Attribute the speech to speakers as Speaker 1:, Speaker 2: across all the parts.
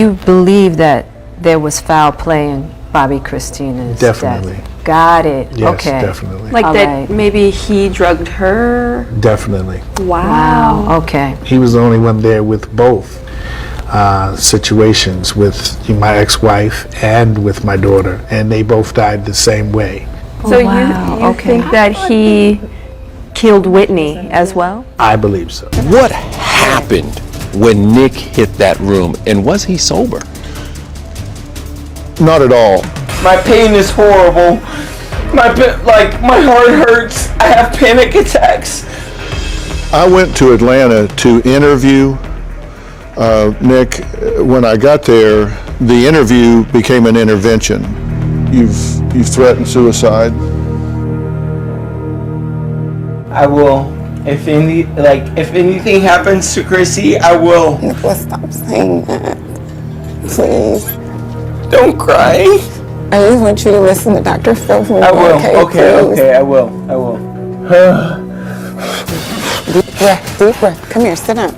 Speaker 1: You believe that there was foul play in Bobbi Kristina's
Speaker 2: Definitely.
Speaker 1: death? Got it.
Speaker 2: Yes,
Speaker 1: okay.
Speaker 2: definitely.
Speaker 3: Like
Speaker 1: All
Speaker 3: that
Speaker 1: right.
Speaker 3: maybe he drugged her?
Speaker 2: Definitely.
Speaker 3: Wow.
Speaker 1: Wow. Okay.
Speaker 2: He was the only one there with both situations, with my ex-wife and with my daughter, and they both died the same way.
Speaker 3: So
Speaker 1: wow.
Speaker 3: you
Speaker 1: Okay.
Speaker 3: think that he killed Whitney as well?
Speaker 2: I believe so.
Speaker 4: What happened when Nick hit that room, and was he sober?
Speaker 2: Not at all.
Speaker 5: My pain is horrible. My heart hurts. I have panic attacks.
Speaker 6: I went to Atlanta to interview Nick. When I got there, the interview became an intervention. You've threatened suicide.
Speaker 5: I will. If anything happens to Chrissy, I will.
Speaker 7: Nicholas, stop saying that. Please.
Speaker 5: Don't cry.
Speaker 7: I just want you to listen to Dr. Phil from
Speaker 5: I will.
Speaker 7: Okay,
Speaker 5: Okay, I will.
Speaker 7: Deep breath. Come here, sit down.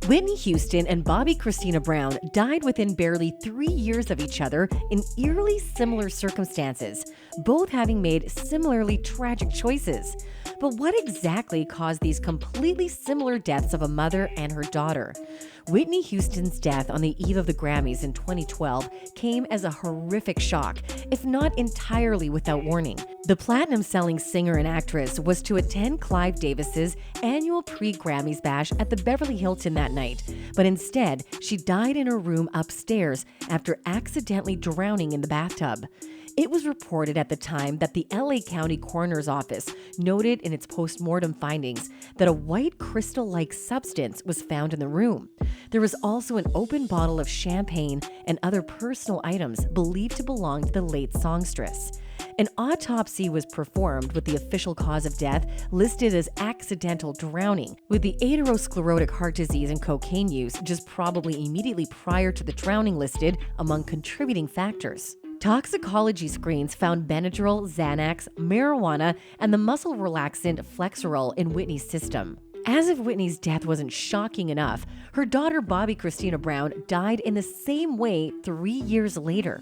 Speaker 8: Whitney Houston and Bobbi Kristina Brown died within barely 3 years of each other in eerily similar circumstances, both having made similarly tragic choices. But what exactly caused these completely similar deaths of a mother and her daughter? Whitney Houston's death on the eve of the Grammys in 2012 came as a horrific shock, if not entirely without warning. The platinum-selling singer and actress was to attend Clive Davis's annual pre-Grammys bash at the Beverly Hilton that night, but instead, she died in her room upstairs after accidentally drowning in the bathtub. It was reported at the time that the LA County Coroner's Office noted in its post-mortem findings that a white crystal-like substance was found in the room. There was also an open bottle of champagne and other personal items believed to belong to the late songstress. An autopsy was performed with the official cause of death listed as accidental drowning, with the atherosclerotic heart disease and cocaine use just probably immediately prior to the drowning listed among contributing factors. Toxicology screens found Benadryl, Xanax, marijuana, and the muscle relaxant Flexeril in Whitney's system. As if Whitney's death wasn't shocking enough, her daughter Bobbi Kristina Brown died in the same way 3 years later.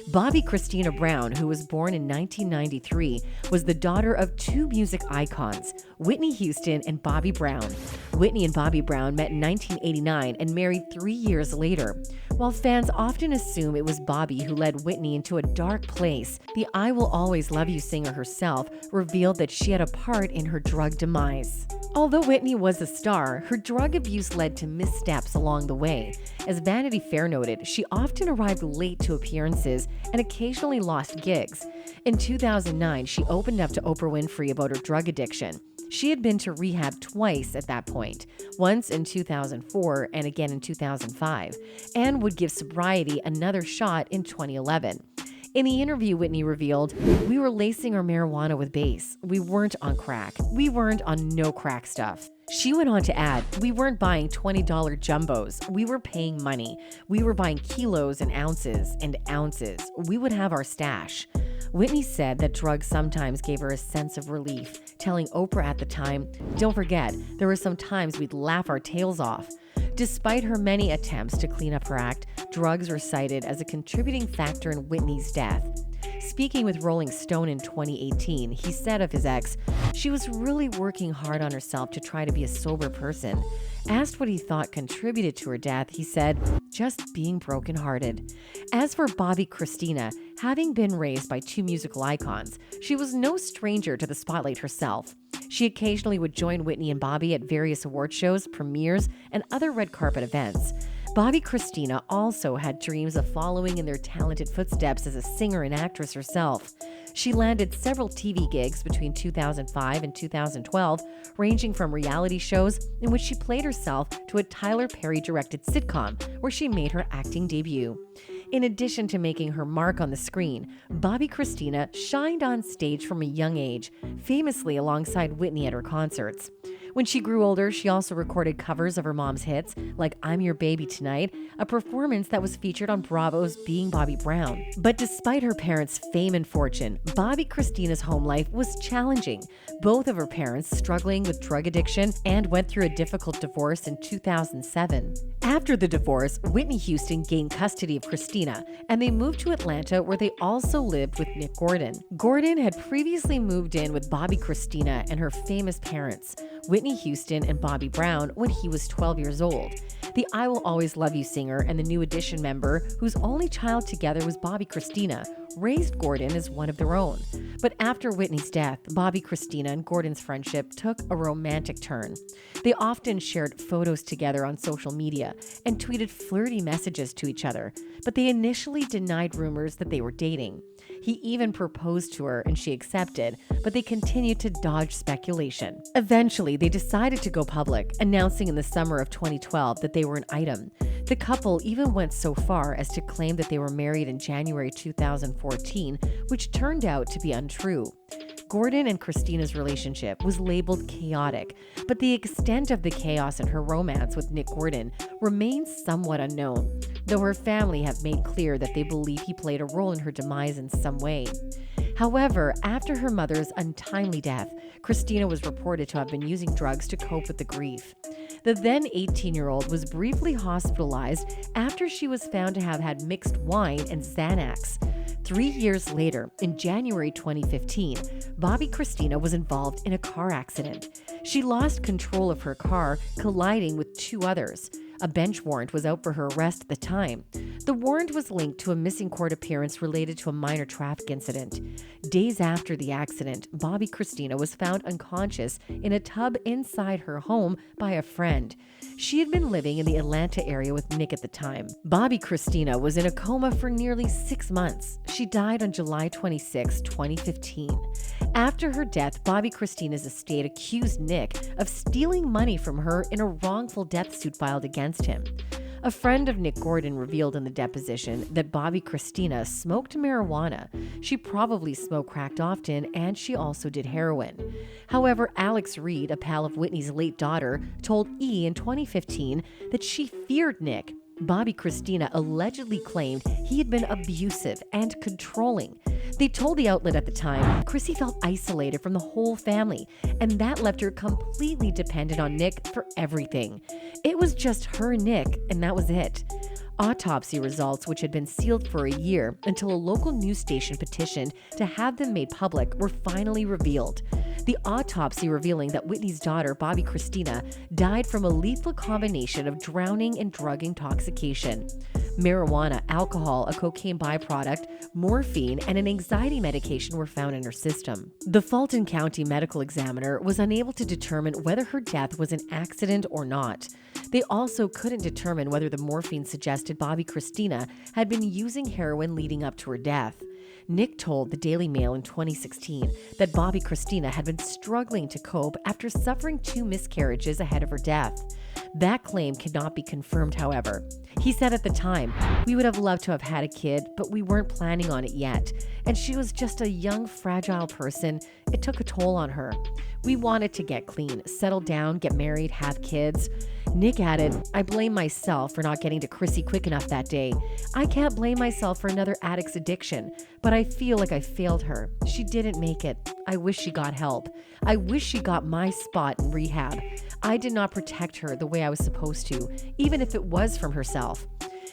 Speaker 8: Bobbi Kristina Brown, who was born in 1993, was the daughter of two music icons, Whitney Houston and Bobby Brown. Whitney and Bobby Brown met in 1989 and married 3 years later. While fans often assume it was Bobby who led Whitney into a dark place, the I Will Always Love You singer herself revealed that she had a part in her drug demise. Although Whitney was a star, her drug abuse led to missteps along the way. As Vanity Fair noted, she often arrived late to appearances and occasionally lost gigs. In 2009, she opened up to Oprah Winfrey about her drug addiction. She had been to rehab twice at that point, once in 2004 and again in 2005, and would give sobriety another shot in 2011. In the interview, Whitney revealed, "We were lacing our marijuana with base. We weren't on crack. We weren't on no crack stuff." She went on to add, "We weren't buying $20 jumbos. We were paying money. We were buying kilos and ounces and ounces. We would have our stash." Whitney said that drugs sometimes gave her a sense of relief, telling Oprah at the time, "Don't forget, there were some times we'd laugh our tails off." Despite her many attempts to clean up her act, drugs were cited as a contributing factor in Whitney's death. Speaking with Rolling Stone in 2018, he said of his ex, "She was really working hard on herself to try to be a sober person." Asked what he thought contributed to her death, he said, "Just being brokenhearted." As for Bobbi Kristina, having been raised by two musical icons, she was no stranger to the spotlight herself. She occasionally would join Whitney and Bobby at various award shows, premieres, and other red carpet events. Bobbi Kristina also had dreams of following in their talented footsteps as a singer and actress herself. She landed several TV gigs between 2005 and 2012, ranging from reality shows in which she played herself to a Tyler Perry-directed sitcom where she made her acting debut. In addition to making her mark on the screen, Bobbi Kristina shined on stage from a young age, famously alongside Whitney at her concerts. When she grew older, she also recorded covers of her mom's hits, like I'm Your Baby Tonight, a performance that was featured on Bravo's Being Bobbi Brown. But despite her parents' fame and fortune, Bobbi Kristina's home life was challenging. Both of her parents struggling with drug addiction and went through a difficult divorce in 2007. After the divorce, Whitney Houston gained custody of Kristina, and they moved to Atlanta, where they also lived with Nick Gordon. Gordon had previously moved in with Bobbi Kristina and her famous parents, Whitney Houston and Bobbi Brown, when he was 12 years old. The I Will Always Love You singer and the New Edition member, whose only child together was Bobbi Kristina, raised Gordon as one of their own. But after Whitney's death, Bobbi Kristina and Gordon's friendship took a romantic turn. They often shared photos together on social media and tweeted flirty messages to each other, but they initially denied rumors that they were dating. He even proposed to her and she accepted, but they continued to dodge speculation. Eventually, they decided to go public, announcing in the summer of 2012 that they were an item. The couple even went so far as to claim that they were married in January 2014, which turned out to be untrue. Gordon and Kristina's relationship was labeled chaotic, but the extent of the chaos in her romance with Nick Gordon remains somewhat unknown, though her family have made clear that they believe he played a role in her demise in some way. However, after her mother's untimely death, Kristina was reported to have been using drugs to cope with the grief. The then 18-year-old was briefly hospitalized after she was found to have had mixed wine and Xanax. 3 years later, in January 2015, Bobbi Kristina was involved in a car accident. She lost control of her car, colliding with two others. A bench warrant was out for her arrest at the time. The warrant was linked to a missing court appearance related to a minor traffic incident. Days after the accident, Bobbi Kristina was found unconscious in a tub inside her home by a friend. She had been living in the Atlanta area with Nick at the time. Bobbi Kristina was in a coma for nearly 6 months. She died on July 26, 2015. After her death, Bobbi Kristina's estate accused Nick of stealing money from her in a wrongful death suit filed against him. A friend of Nick Gordon revealed in the deposition that Bobbi Kristina smoked marijuana. She probably smoked crack often, and she also did heroin. However, Alex Reed, a pal of Whitney's late daughter, told E! in 2015 that she feared Nick. Bobbi Kristina allegedly claimed he had been abusive and controlling. They told the outlet at the time, Chrissy felt isolated from the whole family, and that left her completely dependent on Nick for everything. It was just her and Nick, and that was it. Autopsy results, which had been sealed for a year until a local news station petitioned to have them made public, were finally revealed. The autopsy revealing that Whitney's daughter, Bobbi Kristina, died from a lethal combination of drowning and drug intoxication. Marijuana, alcohol, a cocaine byproduct, morphine, and an anxiety medication were found in her system. The Fulton County medical examiner was unable to determine whether her death was an accident or not. They also couldn't determine whether the morphine suggested Bobbi Kristina had been using heroin leading up to her death. Nick told the Daily Mail in 2016 that Bobbi Kristina had been struggling to cope after suffering 2 miscarriages ahead of her death. That claim cannot be confirmed, however. He said at the time, "We would have loved to have had a kid, but we weren't planning on it yet. And she was just a young, fragile person. It took a toll on her. We wanted to get clean, settle down, get married, have kids." Nick added, "I blame myself for not getting to Chrissy quick enough that day. I can't blame myself for another addict's addiction, but I feel like I failed her. She didn't make it. I wish she got help. I wish she got my spot in rehab. I did not protect her the way I was supposed to, even if it was from herself."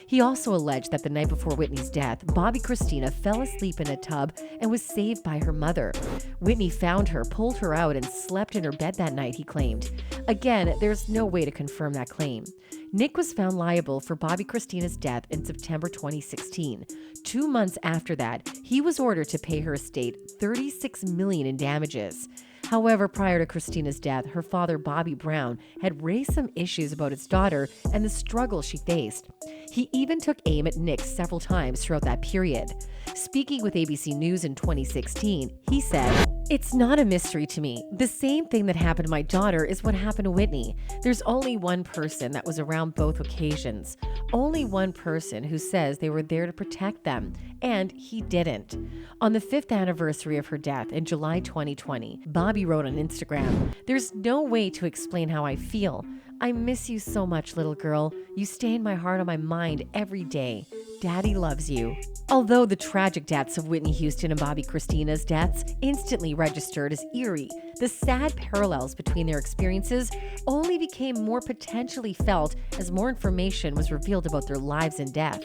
Speaker 8: He also alleged that the night before Whitney's death, Bobbi Kristina fell asleep in a tub and was saved by her mother. Whitney found her, pulled her out, and slept in her bed that night, he claimed. Again, there's no way to confirm that claim. Nick was found liable for Bobbi Kristina's death in September 2016. 2 months after that, he was ordered to pay her estate $36 million in damages. However, prior to Kristina's death, her father, Bobbi Brown, had raised some issues about his daughter and the struggle she faced. He even took aim at Nick several times throughout that period. Speaking with ABC News in 2016, he said, It's not a mystery to me. The same thing that happened to my daughter is what happened to Whitney. There's only one person that was around both occasions. Only one person who says they were there to protect them, and he didn't. On the 5th anniversary of her death in July 2020, Bobbi wrote on Instagram, "There's no way to explain how I feel. I miss you so much, little girl. You stay in my heart and my mind every day. Daddy loves you." Although the tragic deaths of Whitney Houston and Bobbi Kristina's deaths instantly registered as eerie, the sad parallels between their experiences only became more potentially felt as more information was revealed about their lives and death.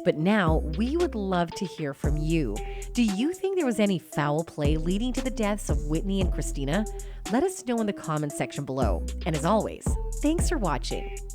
Speaker 8: But now, we would love to hear from you. Do you think there was any foul play leading to the deaths of Whitney and Kristina? Let us know in the comments section below. And as always, thanks for watching.